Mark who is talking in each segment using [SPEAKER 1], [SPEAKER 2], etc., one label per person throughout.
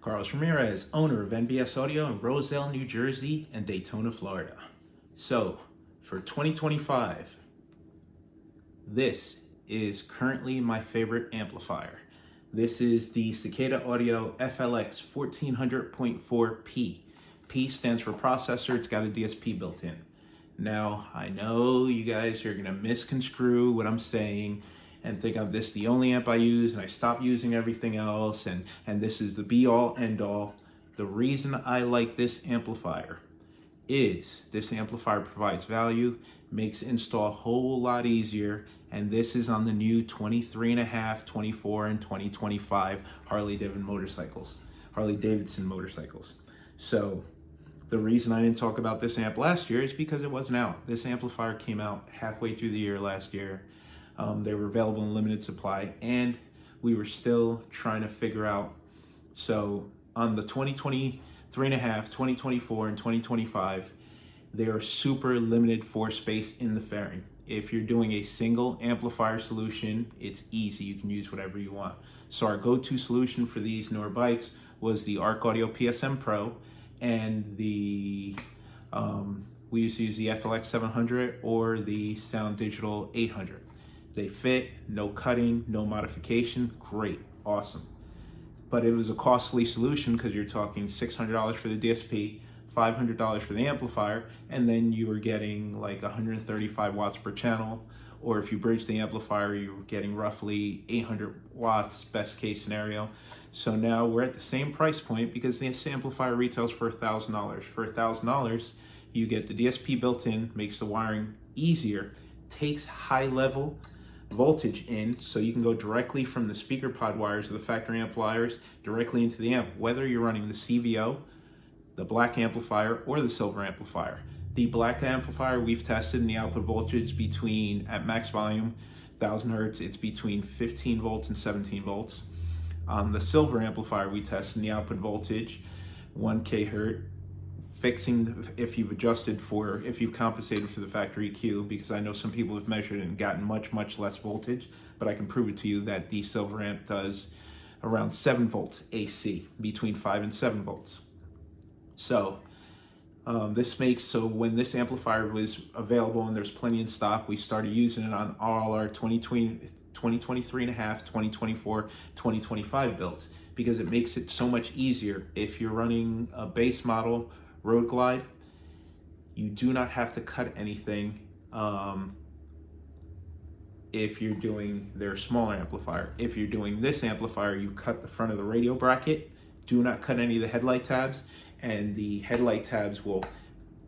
[SPEAKER 1] Carlos Ramirez, owner of NVS Audio in Roselle, New Jersey and Daytona, Florida. So, for 2025, this is currently my favorite amplifier. This is the Cicada Audio FLX 1400.4P. P stands for processor, it's got a DSP built in. Now, I know you guys are gonna misconstrue what I'm saying and think of this the only amp I use and I stopped using everything else and this is the be all end all. The reason I like this amplifier is this amplifier provides value, makes install a whole lot easier, and this is on the new 23.5, 24, and 2025 Harley Davidson motorcycles. So the reason I didn't talk about this amp last year is because it wasn't out. This amplifier came out halfway through the year last year. They were available in limited supply, and we were still trying to figure out. So on the 2023.5, 2024, and 2025, they are super limited for space in the fairing. If you're doing a single amplifier solution, it's easy. You can use whatever you want. So our go-to solution for these newer bikes was the Arc Audio PSM Pro, and we used to use the FLX 700 or the Sound Digital 800. They fit, no cutting, no modification, great, awesome. But it was a costly solution because you're talking $600 for the DSP, $500 for the amplifier, and then you were getting like 135 watts per channel, or if you bridge the amplifier, you were getting roughly 800 watts, best case scenario. So now we're at the same price point because this amplifier retails for $1,000. For $1,000, you get the DSP built in, makes the wiring easier, takes high level voltage in, so you can go directly from the speaker pod wires of the factory amplifiers directly into the amp, whether you're running the CVO, the black amplifier, or the silver amplifier. The black amplifier we've tested in the output voltage between, at max volume, 1000 hertz, it's between 15 volts and 17 volts. On the silver amplifier we tested in the output voltage, 1K hertz, fixing if you've compensated for the factory EQ, because I know some people have measured and gotten much less voltage, but I can prove it to you that the silver amp does around 7 volts AC, between 5 and 7 volts. So this makes, so when this amplifier was available and there's plenty in stock, we started using it on all our 2023.5, 2024, 2025 builds, because it makes it so much easier. If you're running a base model Road Glide, you do not have to cut anything if you're doing their smaller amplifier. If you're doing this amplifier, you cut the front of the radio bracket, do not cut any of the headlight tabs, and the headlight tabs will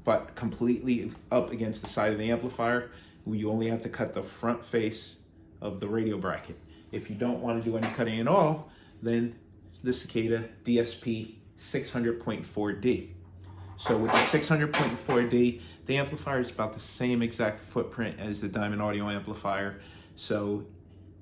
[SPEAKER 1] butt completely up against the side of the amplifier. You only have to cut the front face of the radio bracket. If you don't want to do any cutting at all, then the Cicada DSP 600.4D. So with the 600.4D, the amplifier is about the same exact footprint as the Diamond Audio amplifier. So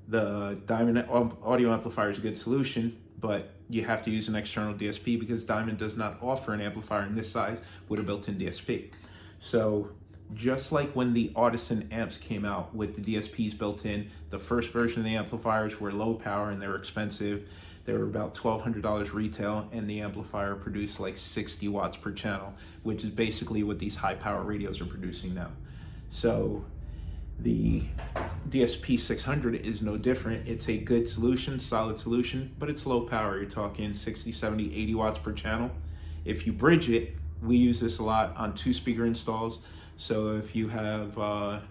[SPEAKER 1] the Diamond Audio amplifier is a good solution, but you have to use an external DSP because Diamond does not offer an amplifier in this size with a built-in DSP. So just like when the Audison amps came out with the DSPs built in, the first version of the amplifiers were low power and they were expensive. They were about $1,200 retail, and the amplifier produced like 60 watts per channel, which is basically what these high power radios are producing now. So the DSP 600 is no different. It's a good solution, solid solution, but it's low power. You're talking 60, 70, 80 watts per channel. If you bridge it, we use this a lot on 2-speaker installs. So if you have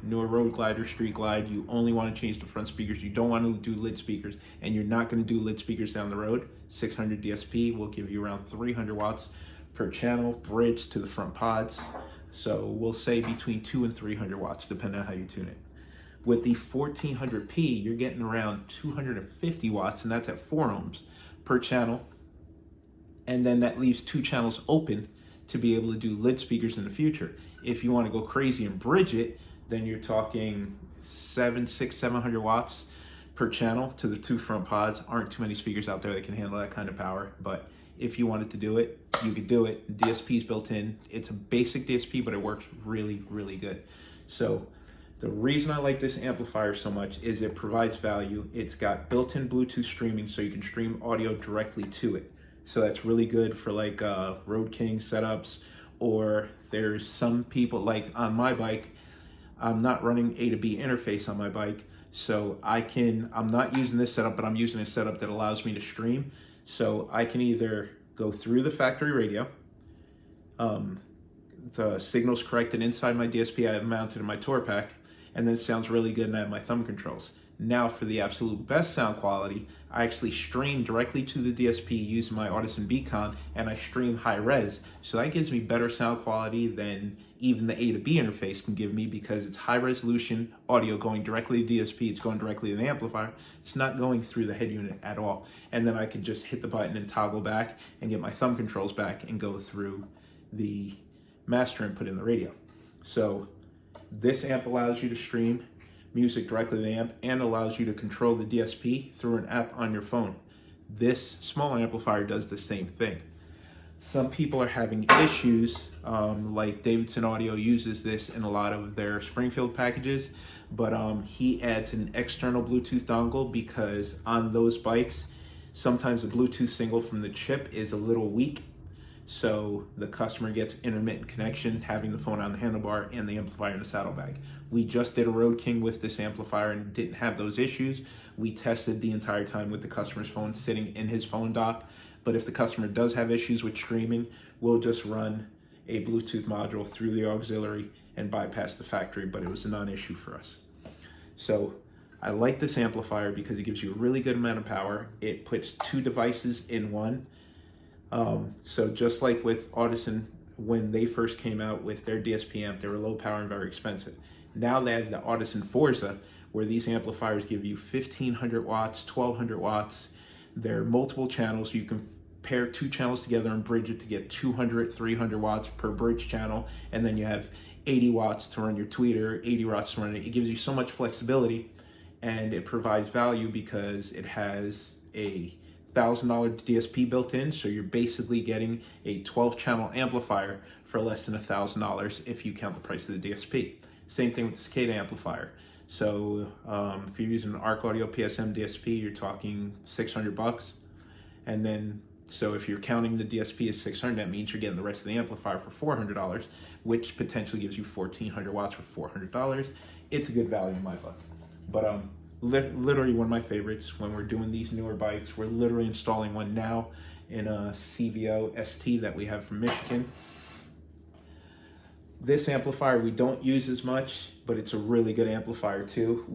[SPEAKER 1] newer Road Glide or Street Glide, you only want to change the front speakers. You don't want to do lid speakers, and you're not going to do lid speakers down the road. 600 DSP will give you around 300 watts per channel, bridge to the front pods. So we'll say between 200 and 300 watts, depending on how you tune it. With the 1400P, you're getting around 250 watts, and that's at 4 ohms per channel. And then that leaves 2 channels open to be able to do lid speakers in the future. If you want to go crazy and bridge it, then you're talking 700 watts per channel to the 2 front pods. Aren't too many speakers out there that can handle that kind of power, but if you wanted to do it, you could do it. DSP is built in. It's a basic DSP, but it works really good. So the reason I like this amplifier so much is it provides value. It's got built-in Bluetooth streaming, so you can stream audio directly to it. So that's really good for like Road King setups, or there's some people like on my bike, I'm not running A to B interface on my bike. So I'm not using this setup, but I'm using a setup that allows me to stream. So I can either go through the factory radio, the signal's corrected inside my DSP I have mounted in my tour pack, and then it sounds really good and I have my thumb controls. Now for the absolute best sound quality, I actually stream directly to the DSP using my Audison Beacon, and I stream high res. So that gives me better sound quality than even the A to B interface can give me, because it's high resolution audio going directly to DSP, it's going directly to the amplifier, it's not going through the head unit at all. And then I can just hit the button and toggle back and get my thumb controls back and go through the master input in the radio. So this amp allows you to stream music directly to the amp and allows you to control the DSP through an app on your phone. This small amplifier does the same thing. Some people are having issues, like Davidson Audio uses this in a lot of their Springfield packages, but he adds an external Bluetooth dongle because on those bikes, sometimes the Bluetooth signal from the chip is a little weak. So the customer gets intermittent connection having the phone on the handlebar and the amplifier in the saddlebag. We just did a Road King with this amplifier and didn't have those issues. We tested the entire time with the customer's phone sitting in his phone dock. But if the customer does have issues with streaming, we'll just run a Bluetooth module through the auxiliary and bypass the factory, but it was a non-issue for us. So I like this amplifier because it gives you a really good amount of power. It puts two devices in one. So just like with Audison, when they first came out with their DSP amp, they were low power and very expensive. Now they have the Audison Forza, where these amplifiers give you 1500 watts, 1200 watts. They're multiple channels. You can pair two channels together and bridge it to get 200, 300 watts per bridge channel. And then you have 80 watts to run your tweeter, 80 watts to run it. It gives you so much flexibility, and it provides value because it has a $1,000 DSP built in, so you're basically getting a 12-channel amplifier for less than $1,000 if you count the price of the DSP. Same thing with the Cicada amplifier. So if you're using an ARC Audio PSM DSP, you're talking $600. And then, so if you're counting the DSP as 600, that means you're getting the rest of the amplifier for $400, which potentially gives you 1,400 watts for $400. It's a good value in my book. But literally one of my favorites when we're doing these newer bikes. We're literally installing one now in a CVO ST that we have from Michigan. This amplifier we don't use as much, but it's a really good amplifier too.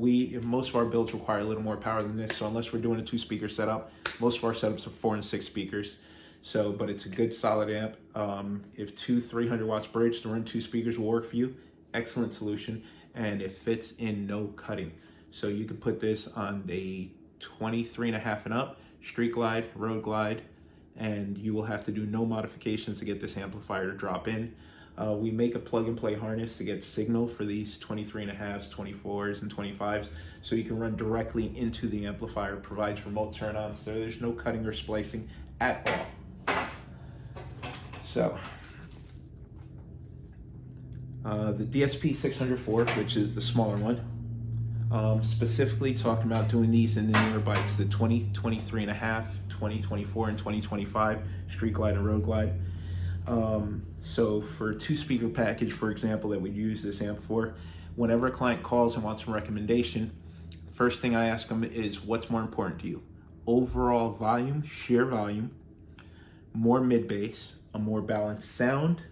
[SPEAKER 1] Most of our builds require a little more power than this, so unless we're doing a 2-speaker setup, most of our setups are 4 and 6 speakers. So, but it's a good solid amp. If 300 watts bridge to run 2 speakers will work for you, excellent solution, and it fits in no cutting. So you can put this on a 23.5 and up, street glide, road glide, and you will have to do no modifications to get this amplifier to drop in. We make a plug and play harness to get signal for these 23.5s, 24s, and 25s, so you can run directly into the amplifier. It provides remote turn-ons. There's no cutting or splicing at all. So the DSP 604, which is the smaller one, specifically talking about doing these in the newer bikes, the 23.5, 2024, and 2025 street glide and road glide. So for a 2-speaker package, for example, that we use this amp for, whenever a client calls and wants a recommendation, the first thing I ask them is, what's more important to you? Overall volume, sheer volume, more mid-bass, a more balanced sound,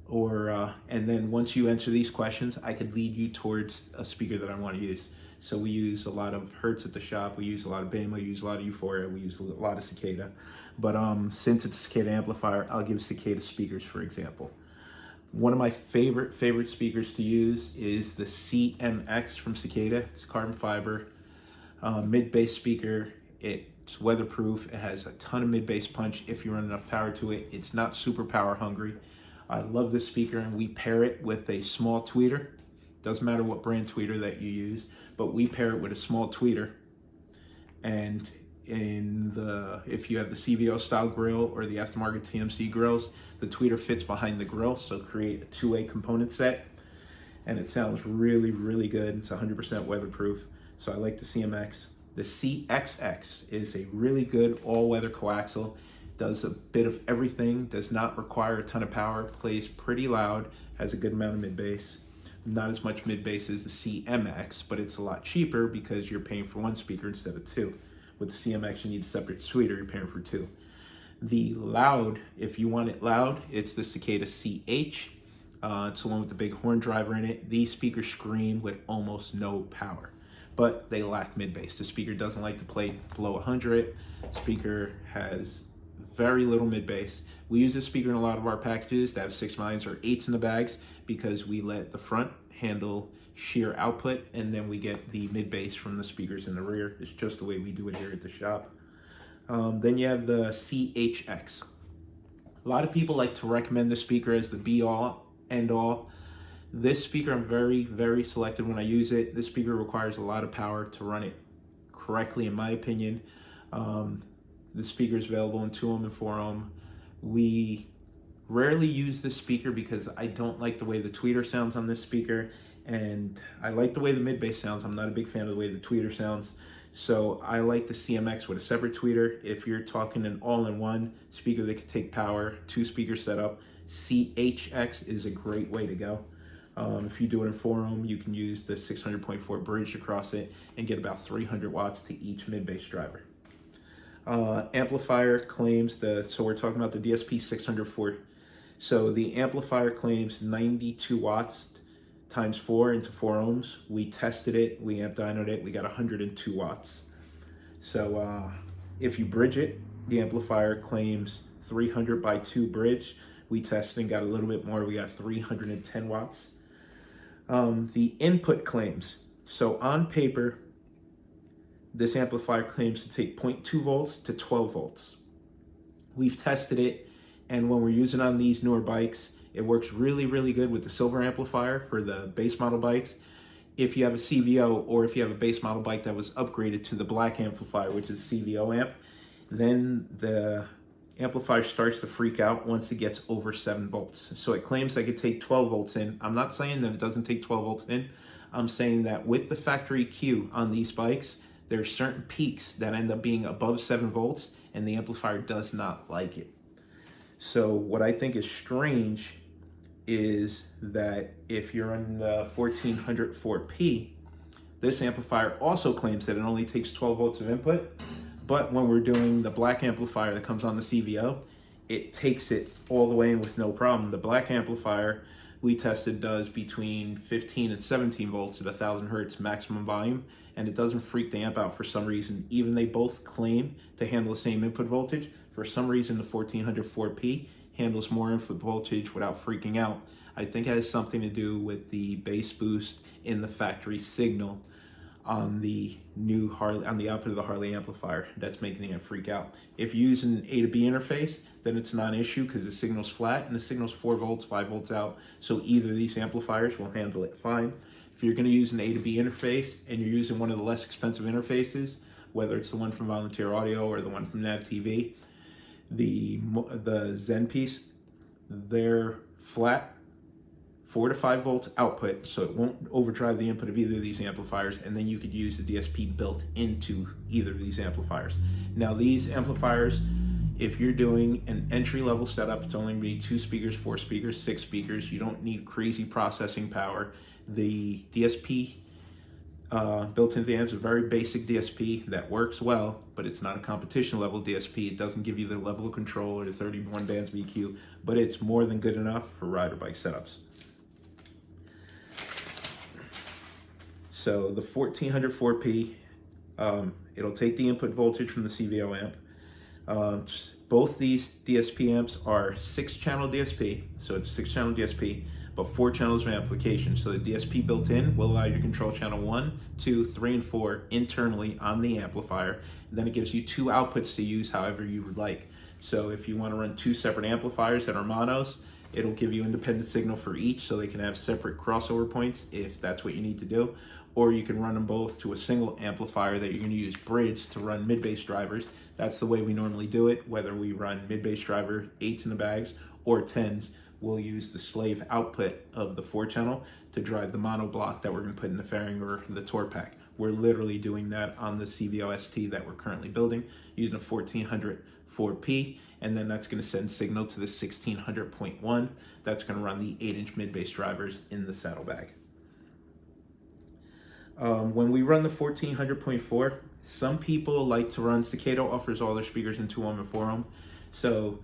[SPEAKER 1] or and then once you answer these questions, I could lead you towards a speaker that I want to use. So we use a lot of Hertz at the shop, we use a lot of Bama, we use a lot of Euphoria, we use a lot of Cicada. But since it's a Cicada amplifier, I'll give Cicada speakers, for example. One of my favorite speakers to use is the CMX from Cicada. It's carbon fiber, mid-bass speaker. It's weatherproof, it has a ton of mid-bass punch if you run enough power to it. It's not super power hungry. I love this speaker, and we pair it with a small tweeter. Doesn't matter what brand tweeter that you use, but we pair it with a small tweeter. And if you have the CVO style grill or the aftermarket TMC grills, the tweeter fits behind the grill, so create a 2-way component set, and it sounds really, really good. It's 100% weatherproof, so I like the CMX. The CXX is a really good all-weather coaxial, does a bit of everything, does not require a ton of power, plays pretty loud, has a good amount of mid-bass. Not as much mid-bass as the CMX, but it's a lot cheaper because you're paying for one speaker instead of two. With the CMX, you need a separate tweeter, you're paying for two. The loud, if you want it loud, it's the Cicada CH. It's the one with the big horn driver in it. These speakers scream with almost no power, but they lack mid-bass. The speaker doesn't like to play below 100. Speaker has very little mid-bass. We use this speaker in a lot of our packages that have 6.9s or 8s in the bags because we let the front handle sheer output and then we get the mid-bass from the speakers in the rear. It's just the way we do it here at the shop. Then you have the CHX. A lot of people like to recommend this speaker as the be-all, end-all. This speaker, I'm very, very selective when I use it. This speaker requires a lot of power to run it correctly, in my opinion. The speaker is available in 2 ohm and 4 ohm. We rarely use this speaker because I don't like the way the tweeter sounds on this speaker, and I like the way the mid-bass sounds. I'm not a big fan of the way the tweeter sounds. So I like the CMX with a separate tweeter. If you're talking an all-in-one speaker that could take power, 2-speaker setup, CHX is a great way to go. If you do it in 4 ohm, you can use the 600.4 bridge across it and get about 300 watts to each mid-bass driver. Amplifier claims so we're talking about the DSP 604. So the amplifier claims 92 watts times 4 into 4 ohms. We tested it, we amp dynoed it, we got 102 watts. So if you bridge it, the amplifier claims 300 by 2 bridge. We tested and got a little bit more, we got 310 watts. The input claims, so on paper, this amplifier claims to take 0.2 volts to 12 volts. We've tested it, and when we're using on these newer bikes, it works really, really good with the silver amplifier for the base model bikes. If you have a CVO or if you have a base model bike that was upgraded to the black amplifier, which is CVO amp, then the amplifier starts to freak out once it gets over 7 volts. So it claims that it could take 12 volts in. I'm not saying that it doesn't take 12 volts in. I'm saying that with the factory Q on these bikes, there are certain peaks that end up being above 7 volts and the amplifier does not like it. So what I think is strange is that if you're on the 1404P, this amplifier also claims that it only takes 12 volts of input, but when we're doing the black amplifier that comes on the CVO, it takes it all the way in with no problem. The black amplifier we tested does between 15 and 17 volts at 1000 hertz maximum volume, and it doesn't freak the amp out for some reason. Even they both claim to handle the same input voltage. For some reason, the 1404P handles more input voltage without freaking out. I think it has something to do with the bass boost in the factory signal on the new Harley, on the output of the Harley amplifier, that's making the amp freak out. If you use an A to B interface, then it's not an issue because the signal's flat and the signal's 4 volts, 5 volts out. So either of these amplifiers will handle it fine. If you're going to use an A to B interface and you're using one of the less expensive interfaces, whether it's the one from Volunteer Audio or the one from Nav TV, the Zen piece, they're flat 4 to 5 volts output, so it won't overdrive the input of either of these amplifiers, and then you could use the DSP built into either of these amplifiers. Now these amplifiers, if you're doing an entry-level setup, it's only going to be 2 speakers, 4 speakers, 6 speakers. You don't need crazy processing power. The DSP built into the amp is a very basic DSP that works well, but it's not a competition level DSP. It doesn't give you the level of control or the 31 bands VQ, but it's more than good enough for rider bike setups. So the 1404P, it'll take the input voltage from the CVO amp. Both these DSP amps are 6-channel DSP, so it's a 6-channel DSP, but 4 channels of amplification. So the DSP built in will allow you to control channel 1, 2, 3, and 4 internally on the amplifier. And then it gives you 2 outputs to use however you would like. So if you want to run 2 separate amplifiers that are monos, it'll give you independent signal for each so they can have separate crossover points if that's what you need to do. Or you can run them both to a single amplifier that you're going to use bridge to run mid-bass drivers. That's the way we normally do it, whether we run mid-bass driver 8s in the bags or 10s. We'll use the slave output of the 4-channel to drive the mono block that we're going to put in the fairing or the tour pack. We're literally doing that on the CVOST that we're currently building using a 1400 4P, and then that's going to send signal to the 1600.1. That's going to run the 8-inch mid-bass drivers in the saddlebag. When we run the 1400.4, some people like to run, Cicada offers all their speakers in 2 ohm and 4 ohm. So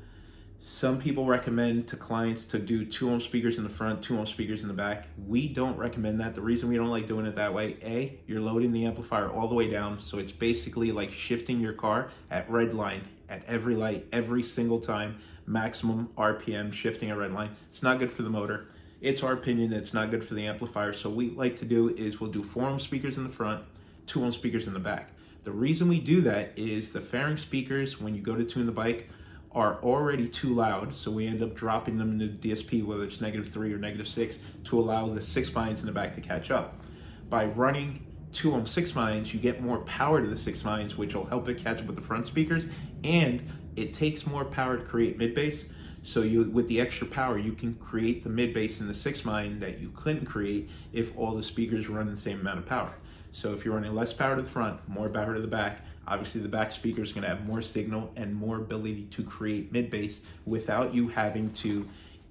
[SPEAKER 1] some people recommend to clients to do 2 ohm speakers in the front, 2 ohm speakers in the back. We don't recommend that. The reason we don't like doing it that way, A, you're loading the amplifier all the way down, so it's basically like shifting your car at red line, at every light, every single time, maximum RPM, shifting at red line. It's not good for the motor. It's our opinion that it's not good for the amplifier. So what we like to do is we'll do 4 ohm speakers in the front, 2 ohm speakers in the back. The reason we do that is the fairing speakers, when you go to tune the bike, are already too loud, so we end up dropping them into the DSP, whether it's -3 or -6, to allow the 6 mines in the back to catch up. By running 2 ohm 6 mines, you get more power to the 6 mines, which will help it catch up with the front speakers, and it takes more power to create mid-bass. So with the extra power, you can create the mid-bass in the 6 mine that you couldn't create if all the speakers run the same amount of power. So if you're running less power to the front, more power to the back, obviously the back speaker is going to have more signal and more ability to create mid-bass without you having to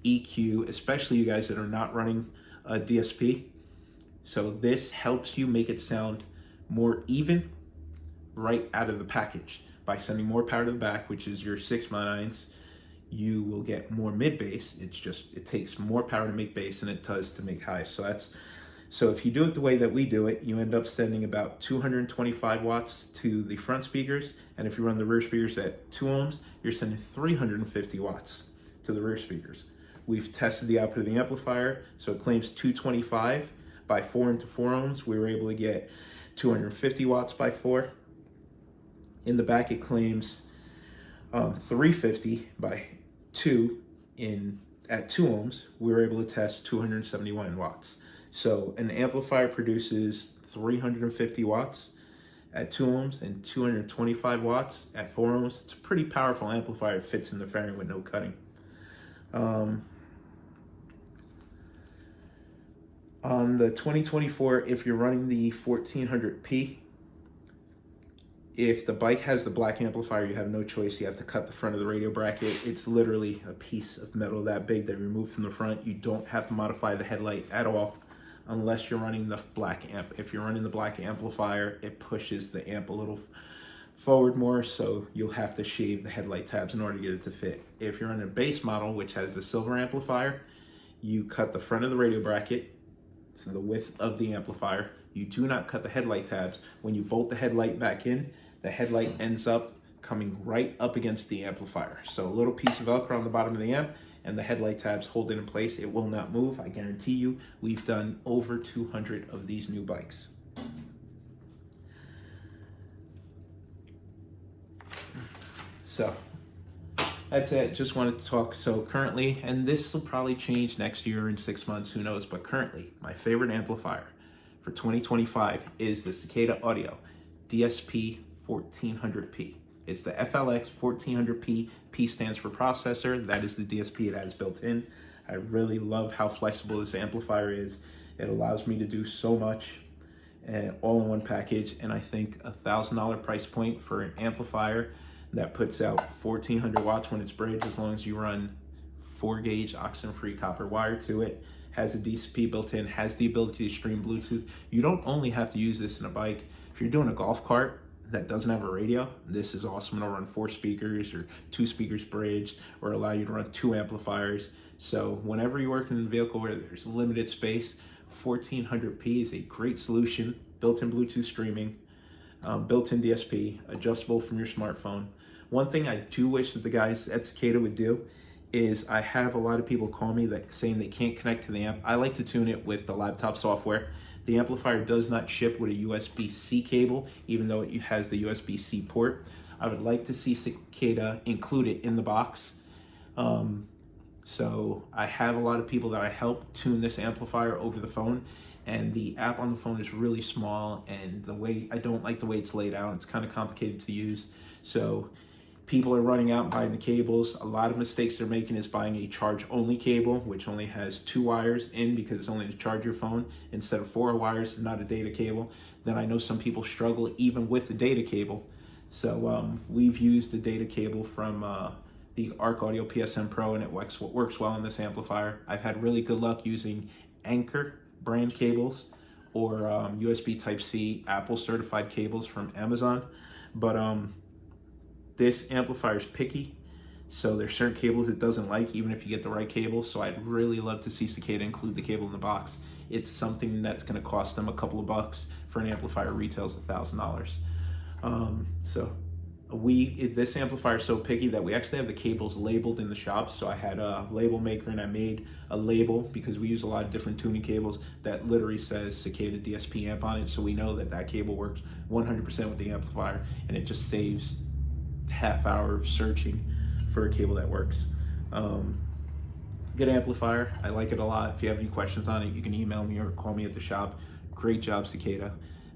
[SPEAKER 1] EQ, especially you guys that are not running a DSP. So this helps you make it sound more even right out of the package. By sending more power to the back, which is your 6 mines, you will get more mid-bass. It takes more power to make bass than it does to make high. So if you do it the way that we do it, you end up sending about 225 watts to the front speakers, and if you run the rear speakers at 2 ohms, you're sending 350 watts to the rear speakers. We've tested the output of the amplifier, so it claims 225 by 4 into 4 ohms. We were able to get 250 watts by 4. In the back, it claims 350 by 2 at 2 ohms. We were able to test 271 watts. So an amplifier produces 350 watts at 2 ohms and 225 watts at 4 ohms. It's a pretty powerful amplifier. It fits in the fairing with no cutting. On the 2024, if you're running the 1400p, if the bike has the black amplifier, you have no choice. You have to cut the front of the radio bracket. It's literally a piece of metal that big that you remove from the front. You don't have to modify the headlight at all unless you're running the black amp. If you're running the black amplifier, it pushes the amp a little forward more, so you'll have to shave the headlight tabs in order to get it to fit. If you're on a base model, which has the silver amplifier, you cut the front of the radio bracket, so the width of the amplifier. You do not cut the headlight tabs. When you bolt the headlight back in, the headlight ends up coming right up against the amplifier. So a little piece of Velcro on the bottom of the amp, and the headlight tabs hold it in place. It will not move. I guarantee you, we've done over 200 of these new bikes. So that's it. Just wanted to talk. So currently, and this will probably change next year in 6 months, who knows, but currently my favorite amplifier for 2025 is the Cicada Audio DSP 1400p. It's the FLX 1400p. P stands for processor. That is the DSP it has built in. I really love how flexible this amplifier is. It allows me to do so much all in one package, and I think $1,000 price point for an amplifier that puts out 1400 watts when it's bridged, as long as you run 4-gauge oxygen-free copper wire to it, has a DSP built in, has the ability to stream Bluetooth. You don't only have to use this in a bike. If you're doing a golf cart that doesn't have a radio, this is awesome. It'll run 4 speakers or 2 speakers bridged, or allow you to run 2 amplifiers. So whenever you're working in a vehicle where there's limited space, 1400p is a great solution. Built-in Bluetooth streaming, built-in DSP, adjustable from your smartphone. One thing I do wish that the guys at Cicada would do is, I have a lot of people call me that saying they can't connect to the amp. I like to tune it with the laptop software. The amplifier does not ship with a USB-C cable, even though it has the USB-C port. I would like to see Cicada include it in the box. So I have a lot of people that I help tune this amplifier over the phone, and the app on the phone is really small, and I don't like the way it's laid out. It's kind of complicated to use. So People are running out and buying the cables. A lot of mistakes they're making is buying a charge-only cable, which only has 2 wires in because it's only to charge your phone instead of 4 wires, not a data cable. Then I know some people struggle even with the data cable. So we've used the data cable from the Arc Audio PSM Pro, and it works well on this amplifier. I've had really good luck using Anchor brand cables or USB Type-C Apple certified cables from Amazon. But this amplifier is picky, so there's certain cables it doesn't like, even if you get the right cable. So I'd really love to see Cicada include the cable in the box. It's something that's going to cost them a couple of bucks. For an amplifier retails $1,000. So this amplifier is so picky that we actually have the cables labeled in the shop. So I had a label maker and I made a label, because we use a lot of different tuning cables, that literally says Cicada DSP amp on it. So we know that that cable works 100% with the amplifier, and it just saves half hour of searching for a cable that works. Good amplifier. I like it a lot. If you have any questions on it, you can email me or call me at the shop. Great job, Cicada.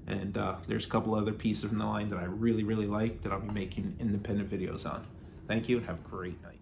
[SPEAKER 1] And there's a couple other pieces in the line that I really like that I'll be making independent videos on. Thank you and have a great night.